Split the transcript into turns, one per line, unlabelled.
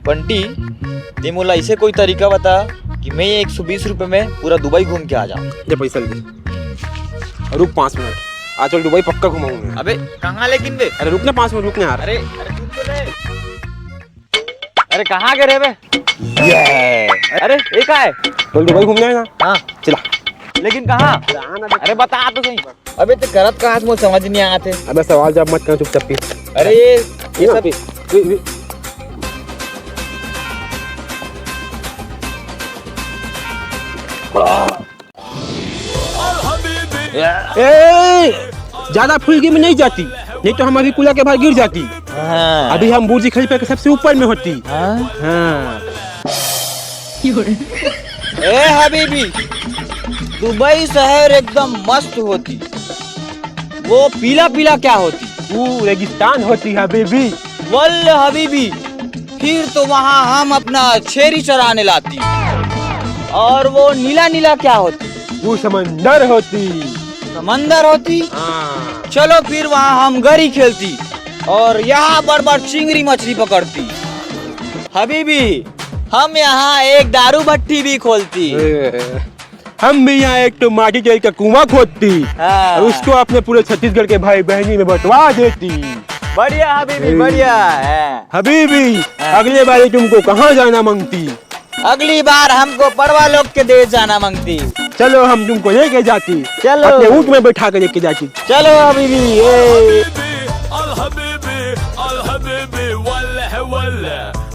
बंटी ते मोला ऐसे कोई तरीका बता कि मैं 120 रुपए में पूरा दुबई घूम के आ जाऊँ।
ये पैसा ले रुक 5 मिनट, आज चल दुबई पक्का घुमाऊंगा।
अबे कहाँ लेकिन बे?
अरे रुकना 5 मिनट, रुकना यार।
अरे चुप तो ले। अरे कहाँ गए रे बे? अरे ये का है?
चल दुबई घूमना है ना?
हाँ
चला।
लेकिन कहाँ? अरे बता तो सही। अबे ते करत कहाँ से मुझे समझ नहीं आते।
अबे सवाल जवाब मत कर, चुपचाप पी।
अरे ये सब
ज्यादा फुलगी में नहीं जाती, नहीं तो हम अभी कुला के बाहर गिर जाती।
हाँ।
अभी हम बुर्ज खलीफा के सबसे ऊपर में होती।
हाँ?
हाँ।
ए हबीबी, दुबई शहर एकदम मस्त होती। वो पीला पीला क्या होती?
वो रेगिस्तान होती है बेबी।
वल्ल हबीबी, फिर तो वहाँ हम अपना छेरी चराने लाती। और वो नीला नीला क्या होती?
वो समंदर होती।
समंदर होती?
हाँ।
चलो फिर वहाँ हम गरी खेलती और यहाँ बड़ बड़ चिंगरी मछली पकड़ती। हबीबी, हम यहाँ एक दारू भट्टी भी खोलती।
हम भी यहाँ एक तो माटी तेल का कुआं खोदती।
हाँ।
और उसको अपने पूरे छत्तीसगढ़ के भाई बहनी में बंटवा देती।
बढ़िया हबीबी, बढ़िया है।
हबीबी, अगले बार तुमको कहाँ जाना मांगती?
अगली बार हमको पड़वा लोग के देश जाना मांगती।
चलो हम तुमको लेके जाती।
चलो।
अपने ऊँट में बैठा के लेके जाती।
चलो हबीबी।